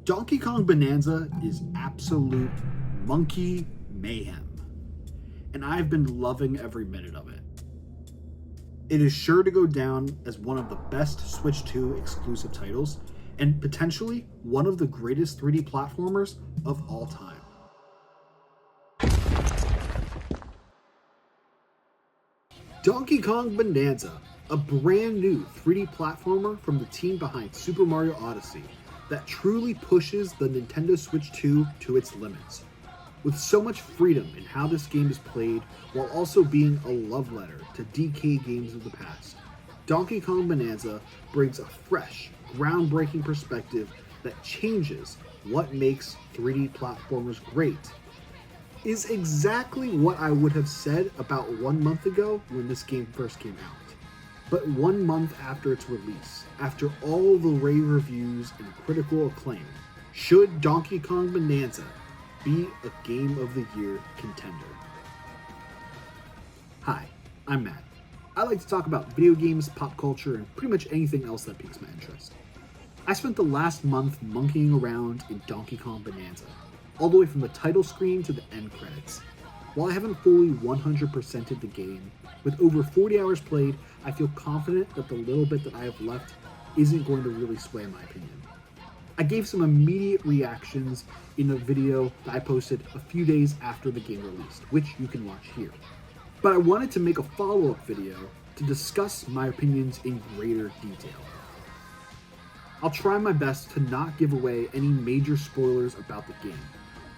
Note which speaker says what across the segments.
Speaker 1: Donkey Kong Bonanza is absolute monkey mayhem, and I've been loving every minute of it. It is sure to go down as one of the best Switch 2 exclusive titles, and potentially one of the greatest 3D platformers of all time. Donkey Kong Bonanza, a brand new 3D platformer from the team behind Super Mario Odyssey that truly pushes the Nintendo Switch 2 to its limits. With so much freedom in how this game is played while also being a love letter to DK games of the past, Donkey Kong Bonanza brings a fresh, groundbreaking perspective that changes what makes 3D platformers great. Is exactly what I would have said about 1 month ago when this game first came out. But 1 month after its release, after all the rave reviews and critical acclaim, should Donkey Kong Bonanza be a Game of the Year contender? Hi, I'm Matt. I like to talk about video games, pop culture, and pretty much anything else that piques my interest. I spent the last month monkeying around in Donkey Kong Bonanza, all the way from the title screen to the end credits. While I haven't fully 100%ed the game, with over 40 hours played, I feel confident that the little bit that I have left isn't going to really sway my opinion. I gave some immediate reactions in a video that I posted a few days after the game released, which you can watch here. But I wanted to make a follow-up video to discuss my opinions in greater detail. I'll try my best to not give away any major spoilers about the game.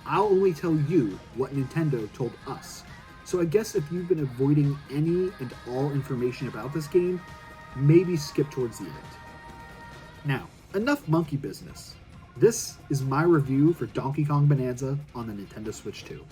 Speaker 1: I'll only tell you what Nintendo told us. So I guess if you've been avoiding any and all information about this game, maybe skip towards the end. Now, enough monkey business. This is my review for Donkey Kong Bonanza on the Nintendo Switch 2.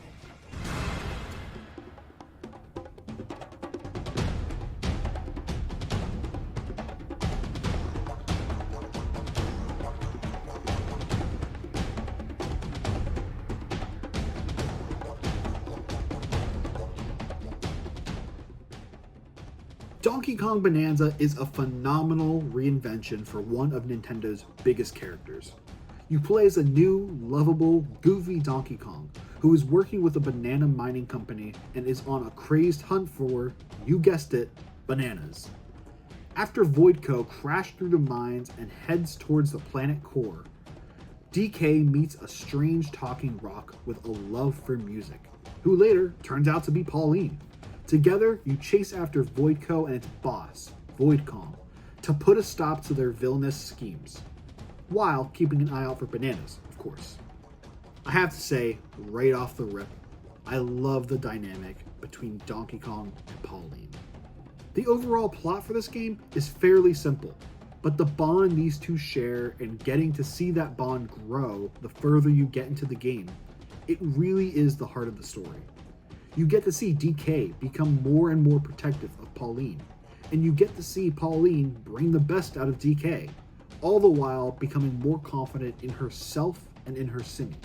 Speaker 1: Donkey Kong Bonanza is a phenomenal reinvention for one of Nintendo's biggest characters. You play as a new, lovable, goofy Donkey Kong who is working with a banana mining company and is on a crazed hunt for, you guessed it, bananas. After Voidco crashed through the mines and heads towards the planet core, DK meets a strange talking rock with a love for music, who later turns out to be Pauline. Together, you chase after Voidco and its boss, Void Kong, to put a stop to their villainous schemes, while keeping an eye out for bananas, of course. I have to say, right off the rip, I love the dynamic between Donkey Kong and Pauline. The overall plot for this game is fairly simple, but the bond these two share and getting to see that bond grow the further you get into the game, it really is the heart of the story. You get to see DK become more and more protective of Pauline, and you get to see Pauline bring the best out of DK, all the while becoming more confident in herself and in her singing.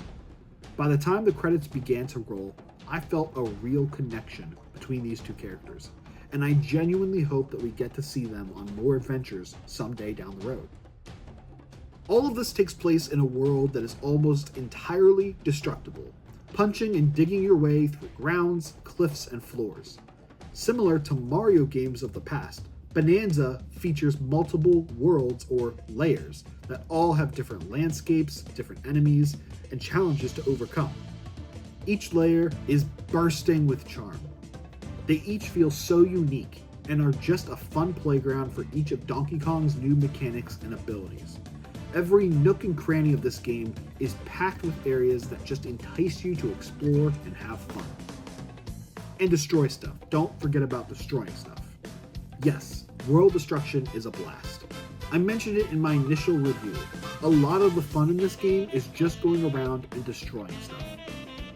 Speaker 1: By the time the credits began to roll, I felt a real connection between these two characters, and I genuinely hope that we get to see them on more adventures someday down the road. All of this takes place in a world that is almost entirely destructible, punching and digging your way through grounds, cliffs, and floors. Similar to Mario games of the past, Bonanza features multiple worlds or layers that all have different landscapes, different enemies, and challenges to overcome. Each layer is bursting with charm. They each feel so unique and are just a fun playground for each of Donkey Kong's new mechanics and abilities. Every nook and cranny of this game is packed with areas that just entice you to explore and have fun. And destroy stuff. Don't forget about destroying stuff. Yes, world destruction is a blast. I mentioned it in my initial review. A lot of the fun in this game is just going around and destroying stuff.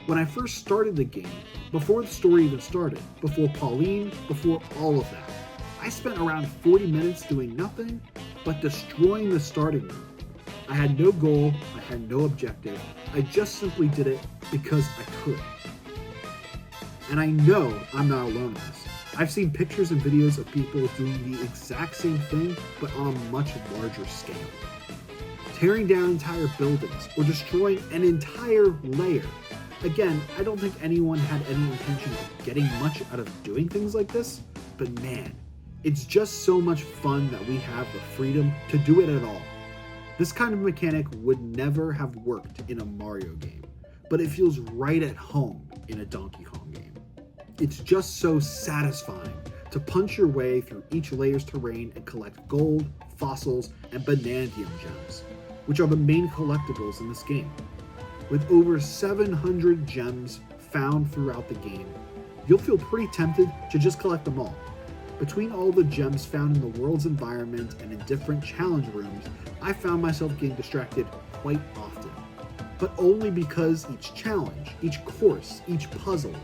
Speaker 1: When I first started the game, before the story even started, before Pauline, before all of that, I spent around 40 minutes doing nothing but destroying the starting room. I had no goal, I had no objective, I just simply did it because I could. And I know I'm not alone in this. I've seen pictures and videos of people doing the exact same thing, but on a much larger scale. tearing down entire buildings, or destroying an entire layer. Again, I don't think anyone had any intention of getting much out of doing things like this, but man, it's just so much fun that we have the freedom to do it at all. This kind of mechanic would never have worked in a Mario game, but it feels right at home in a Donkey Kong game. It's just so satisfying to punch your way through each layer's terrain and collect gold, fossils, and Bananza gems, which are the main collectibles in this game. With over 700 gems found throughout the game, you'll feel pretty tempted to just collect them all. Between all the gems found in the world's environment and in different challenge rooms, I found myself getting distracted quite often. But only because each challenge, each course, each puzzle,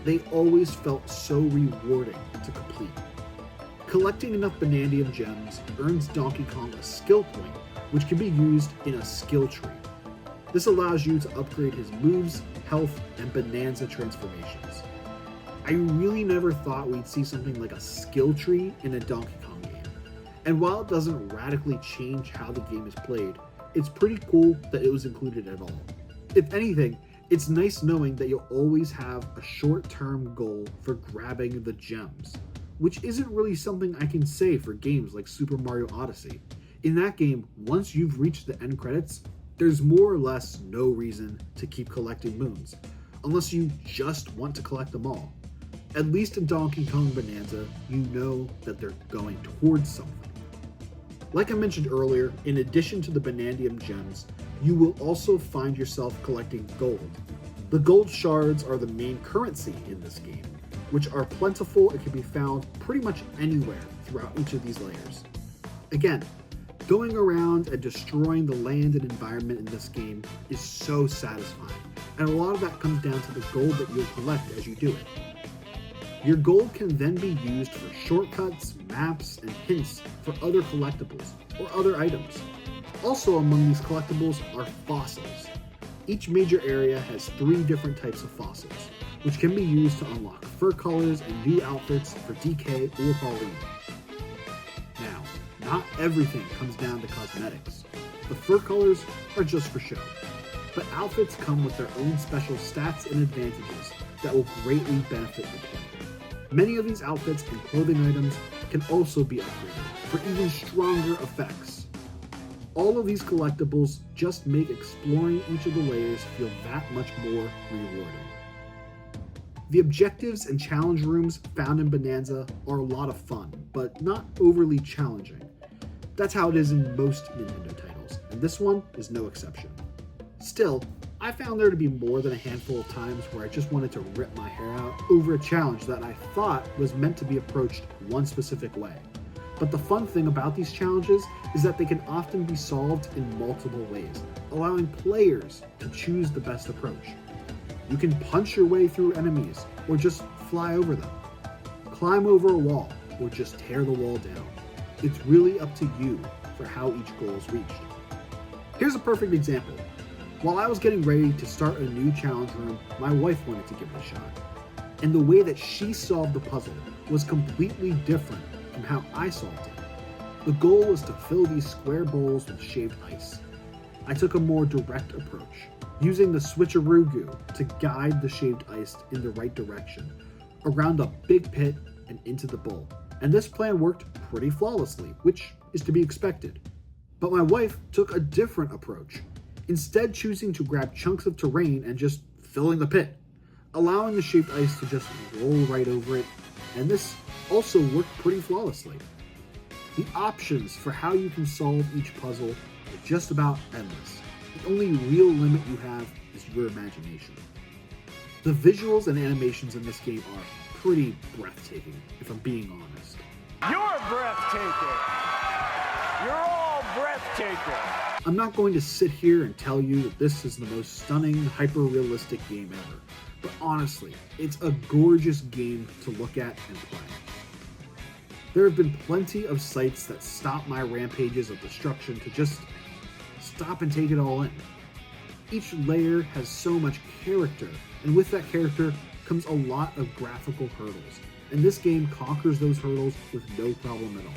Speaker 1: they always felt so rewarding to complete. Collecting enough Bananza gems earns Donkey Kong a skill point, which can be used in a skill tree. This allows you to upgrade his moves, health, and Bananza transformations. I really never thought we'd see something like a skill tree in a Donkey Kong game. And while it doesn't radically change how the game is played, it's pretty cool that it was included at all. If anything, it's nice knowing that you'll always have a short-term goal for grabbing the gems, which isn't really something I can say for games like Super Mario Odyssey. In that game, once you've reached the end credits, there's more or less no reason to keep collecting moons, unless you just want to collect them all. At least in Donkey Kong Bananza, you know that they're going towards something. Like I mentioned earlier, in addition to the Bananza gems, you will also find yourself collecting gold. The gold shards are the main currency in this game, which are plentiful and can be found pretty much anywhere throughout each of these layers. Again, going around and destroying the land and environment in this game is so satisfying, and a lot of that comes down to the gold that you'll collect as you do it. Your gold can then be used for shortcuts, maps, and hints for other collectibles or other items. Also among these collectibles are fossils. Each major area has 3 different types of fossils, which can be used to unlock fur colors and new outfits for DK or Pauline. Now, not everything comes down to cosmetics. The fur colors are just for show, but outfits come with their own special stats and advantages that will greatly benefit the player. Many of these outfits and clothing items can also be upgraded for even stronger effects. All of these collectibles just make exploring each of the layers feel that much more rewarding. The objectives and challenge rooms found in Bananza are a lot of fun, but not overly challenging. That's how it is in most Nintendo titles, and this one is no exception. Still, I found there to be more than a handful of times where I just wanted to rip my hair out over a challenge that I thought was meant to be approached one specific way. But the fun thing about these challenges is that they can often be solved in multiple ways, allowing players to choose the best approach. You can punch your way through enemies, or just fly over them, climb over a wall, or just tear the wall down. It's really up to you for how each goal is reached. Here's a perfect example. While I was getting ready to start a new challenge room, my wife wanted to give it a shot. And the way that she solved the puzzle was completely different from how I solved it. The goal was to fill these square bowls with shaved ice. I took a more direct approach, using the switcheroo goo to guide the shaved ice in the right direction, around a big pit and into the bowl. And this plan worked pretty flawlessly, which is to be expected. But my wife took a different approach, instead choosing to grab chunks of terrain and just filling the pit, allowing the shaved ice to just roll right over it, and this also worked pretty flawlessly. The options for how you can solve each puzzle are just about endless. The only real limit you have is your imagination. The visuals and animations in this game are pretty breathtaking, if I'm being honest.
Speaker 2: You're breathtaking! You're all breathtaking!
Speaker 1: I'm not going to sit here and tell you that this is the most stunning, hyper-realistic game ever, but honestly, it's a gorgeous game to look at and play. There have been plenty of sites that stop my rampages of destruction to just stop and take it all in. Each layer has so much character, and with that character comes a lot of graphical hurdles, and this game conquers those hurdles with no problem at all.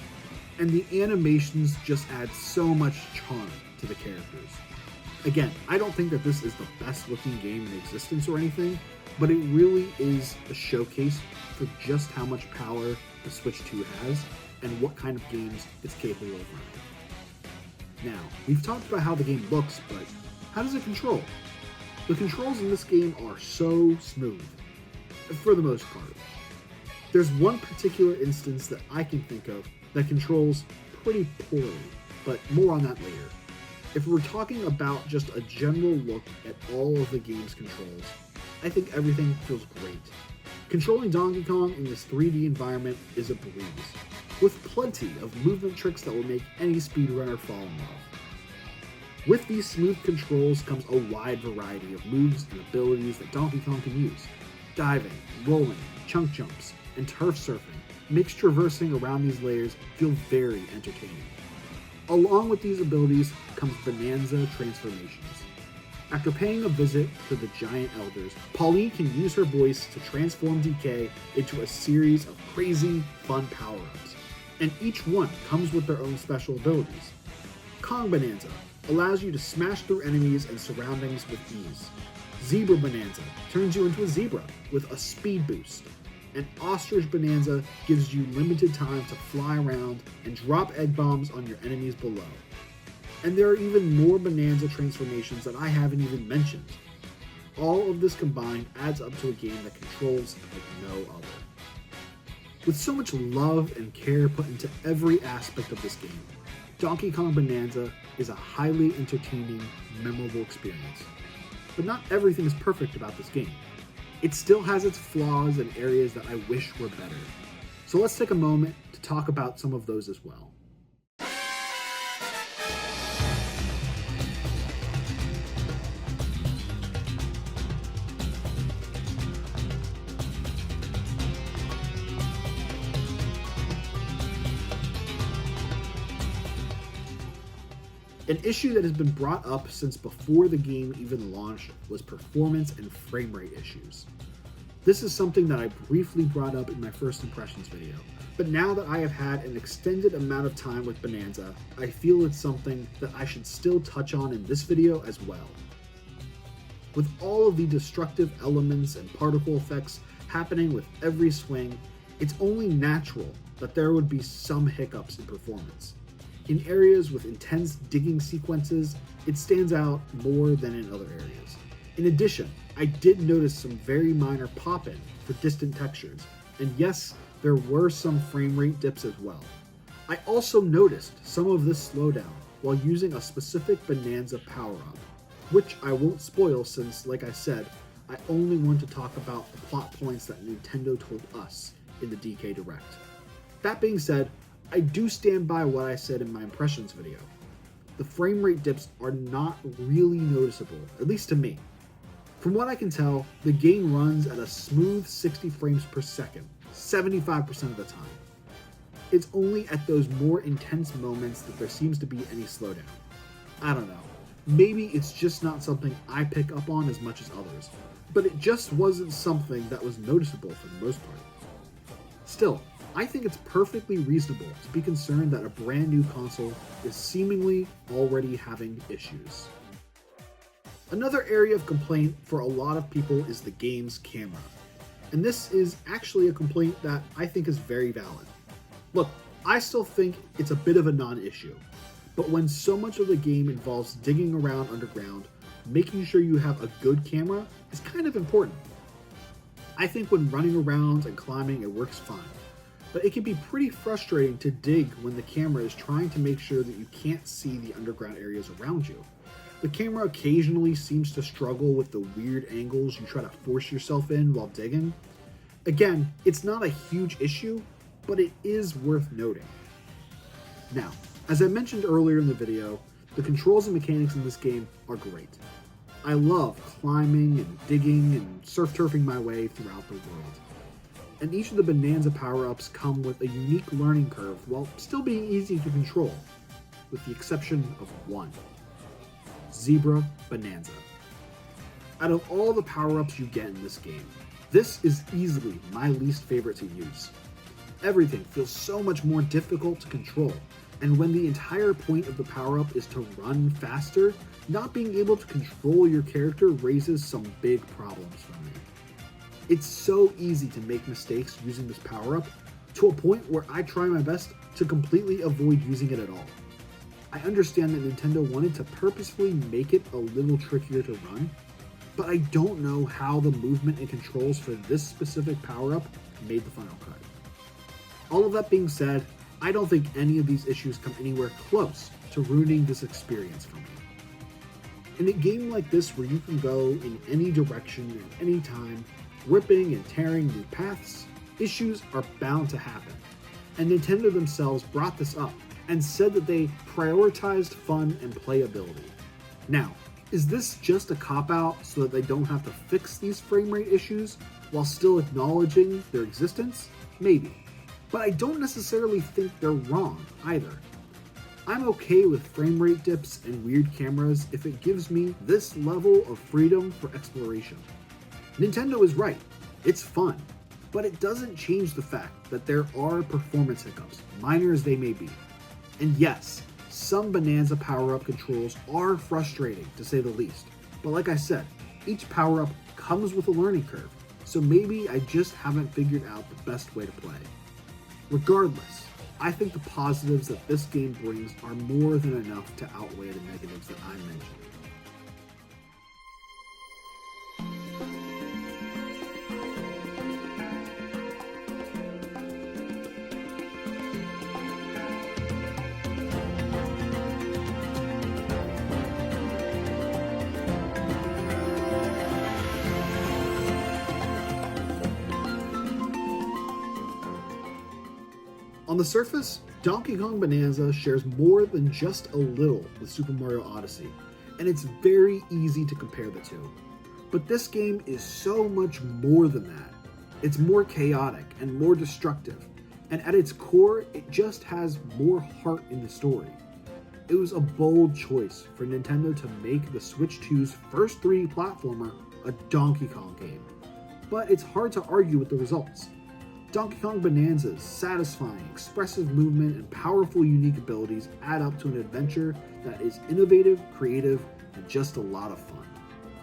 Speaker 1: And the animations just add so much charm to to the characters. Again, I don't think that this is the best looking game in existence or anything, but it really is a showcase for just how much power the Switch 2 has and what kind of games it's capable of running. Now, we've talked about how the game looks, but how does it control? The controls in this game are so smooth, for the most part. There's one particular instance that I can think of that controls pretty poorly, but more on that later. If we're talking about just a general look at all of the game's controls, I think everything feels great. Controlling Donkey Kong in this 3D environment is a breeze, with plenty of movement tricks that will make any speedrunner fall in love. With these smooth controls comes a wide variety of moves and abilities that Donkey Kong can use. Diving, rolling, chunk jumps, and turf surfing makes traversing around these layers feel very entertaining. Along with these abilities comes Bananza transformations. After paying a visit to the giant elders, Pauline can use her voice to transform DK into a series of crazy, fun power-ups, and each one comes with their own special abilities. Kong Bananza allows you to smash through enemies and surroundings with ease. Zebra Bananza turns you into a zebra with a speed boost. And Ostrich Bananza gives you limited time to fly around and drop egg bombs on your enemies below. And there are even more Bananza transformations that I haven't even mentioned. All of this combined adds up to a game that controls like no other. With so much love and care put into every aspect of this game, Donkey Kong Bananza is a highly entertaining, memorable experience. But not everything is perfect about this game. It still has its flaws and areas that I wish were better. So let's take a moment to talk about some of those as well. An issue that has been brought up since before the game even launched was performance and frame rate issues. This is something that I briefly brought up in my first impressions video, but now that I have had an extended amount of time with Bananza, I feel it's something that I should still touch on in this video as well. With all of the destructive elements and particle effects happening with every swing, it's only natural that there would be some hiccups in performance. In areas with intense digging sequences, it stands out more than in other areas. In addition, I did notice some very minor pop-in for distant textures, and yes, there were some frame rate dips as well. I also noticed some of this slowdown while using a specific Bananza power-up, which I won't spoil since, like I said, I only want to talk about the plot points that Nintendo told us in the DK Direct. That being said, I do stand by what I said in my impressions video. The frame rate dips are not really noticeable, at least to me. From what I can tell, the game runs at a smooth 60 frames per second, 75% of the time. It's only at those more intense moments that there seems to be any slowdown. I don't know. Maybe it's just not something I pick up on as much as others, but it just wasn't something that was noticeable for the most part. Still, I think it's perfectly reasonable to be concerned that a brand new console is seemingly already having issues. Another area of complaint for a lot of people is the game's camera. And this is actually a complaint that I think is very valid. Look, I still think it's a bit of a non-issue, but when so much of the game involves digging around underground, making sure you have a good camera is kind of important. I think when running around and climbing it works fine, but it can be pretty frustrating to dig when the camera is trying to make sure that you can't see the underground areas around you. The camera occasionally seems to struggle with the weird angles you try to force yourself in while digging. Again, it's not a huge issue, but it is worth noting. Now, as I mentioned earlier in the video, the controls and mechanics in this game are great. I love climbing and digging and surf-turfing my way throughout the world. And each of the Bananza power-ups come with a unique learning curve while still being easy to control, with the exception of one. Zebra Bananza. Out of all the power-ups you get in this game, this is easily my least favorite to use. Everything feels so much more difficult to control, And when the entire point of the power-up is to run faster, not being able to control your character raises some big problems for me. It's so easy to make mistakes using this power-up, to a point where I try my best to completely avoid using it at all. I understand that Nintendo wanted to purposefully make it a little trickier to run, but I don't know how the movement and controls for this specific power-up made the final cut. All of that being said, I don't think any of these issues come anywhere close to ruining this experience for me. In a game like this where you can go in any direction at any time, ripping and tearing new paths, issues are bound to happen. And Nintendo themselves brought this up and said that they prioritized fun and playability. Now, is this just a cop-out so that they don't have to fix these frame rate issues while still acknowledging their existence? Maybe. But I don't necessarily think they're wrong either. I'm okay with frame rate dips and weird cameras if it gives me this level of freedom for exploration. Nintendo is right, it's fun, but it doesn't change the fact that there are performance hiccups, minor as they may be. And yes, some Bananza power-up controls are frustrating to say the least, but like I said, each power-up comes with a learning curve, so maybe I just haven't figured out the best way to play. Regardless, I think the positives that this game brings are more than enough to outweigh the negatives that I mentioned. On the surface, Donkey Kong Bonanza shares more than just a little with Super Mario Odyssey, and it's very easy to compare the two. But this game is so much more than that. It's more chaotic and more destructive, and at its core, it just has more heart in the story. It was a bold choice for Nintendo to make the Switch 2's first 3D platformer a Donkey Kong game, but it's hard to argue with the results. Donkey Kong Bonanza's satisfying, expressive movement and powerful, unique abilities add up to an adventure that is innovative, creative, and just a lot of fun.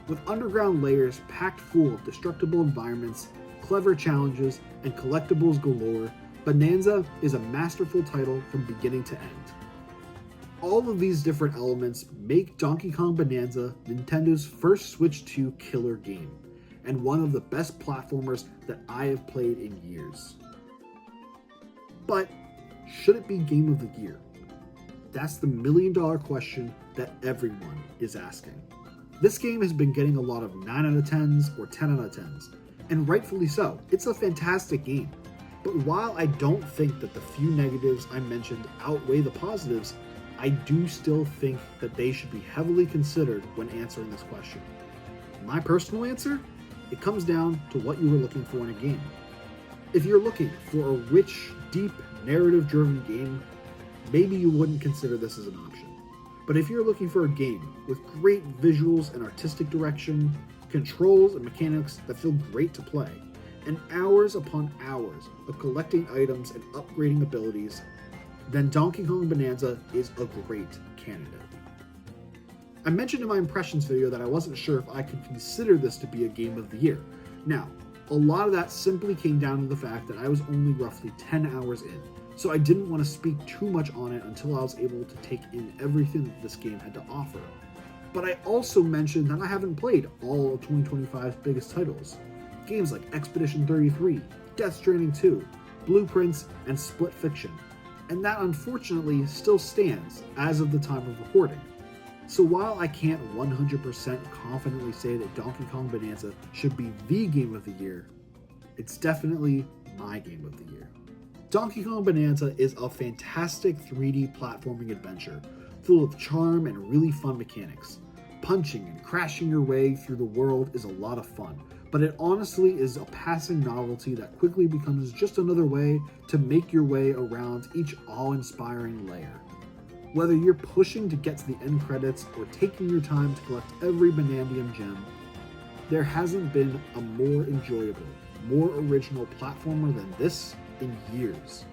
Speaker 1: With underground layers packed full of destructible environments, clever challenges, and collectibles galore, Bonanza is a masterful title from beginning to end. All of these different elements make Donkey Kong Bonanza Nintendo's first Switch 2 killer game, and one of the best platformers that I have played in years. But should it be Game of the Year? That's the million-dollar question that everyone is asking. This game has been getting a lot of 9 out of 10s or 10 out of 10s, and rightfully so. It's a fantastic game. But while I don't think that the few negatives I mentioned outweigh the positives, I do still think that they should be heavily considered when answering this question. My personal answer? It comes down to what you were looking for in a game. If you're looking for a rich, deep, narrative-driven game, maybe you wouldn't consider this as an option. But if you're looking for a game with great visuals and artistic direction, controls and mechanics that feel great to play, and hours upon hours of collecting items and upgrading abilities, then Donkey Kong Bonanza is a great candidate. I mentioned in my impressions video that I wasn't sure if I could consider this to be a game of the year. Now, a lot of that simply came down to the fact that I was only roughly 10 hours in, so I didn't want to speak too much on it until I was able to take in everything that this game had to offer. But I also mentioned that I haven't played all of 2025's biggest titles. Games like Expedition 33, Death Stranding 2, Blueprints, and Split Fiction. And that unfortunately still stands as of the time of recording. So while I can't 100% confidently say that Donkey Kong Bonanza should be the game of the year, it's definitely my game of the year. Donkey Kong Bonanza is a fantastic 3D platforming adventure, full of charm and really fun mechanics. Punching and crashing your way through the world is a lot of fun, but it honestly is a passing novelty that quickly becomes just another way to make your way around each awe-inspiring layer. Whether you're pushing to get to the end credits or taking your time to collect every Banandium gem, there hasn't been a more enjoyable, more original platformer than this in years.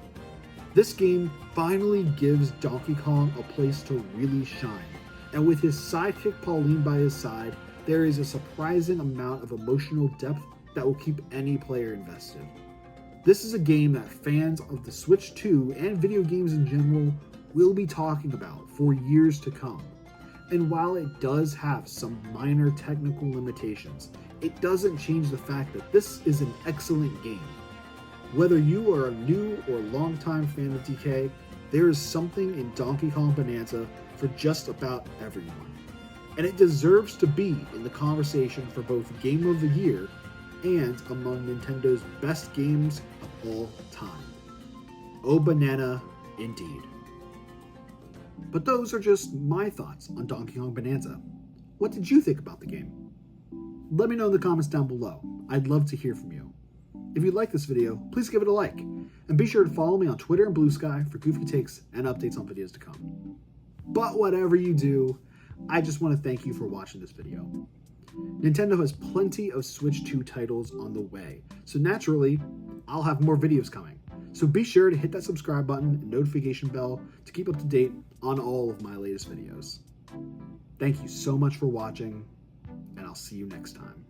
Speaker 1: This game finally gives Donkey Kong a place to really shine, and with his sidekick Pauline by his side, there is a surprising amount of emotional depth that will keep any player invested. This is a game that fans of the Switch 2 and video games in general will be talking about for years to come. And while it does have some minor technical limitations, it doesn't change the fact that this is an excellent game. Whether you are a new or longtime fan of DK, there is something in Donkey Kong Bonanza for just about everyone. And it deserves to be in the conversation for both Game of the Year and among Nintendo's best games of all time. Oh banana, indeed. But those are just my thoughts on Donkey Kong Bonanza. What did you think about the game? Let me know in the comments down below. I'd love to hear from you. If you like this video, please give it a like, and be sure to follow me on Twitter and Bluesky for goofy takes and updates on videos to come. But whatever you do, I just want to thank you for watching this video. Nintendo has plenty of Switch 2 titles on the way, so naturally, I'll have more videos coming. So be sure to hit that subscribe button and notification bell to keep up to date on all of my latest videos. Thank you so much for watching, and I'll see you next time.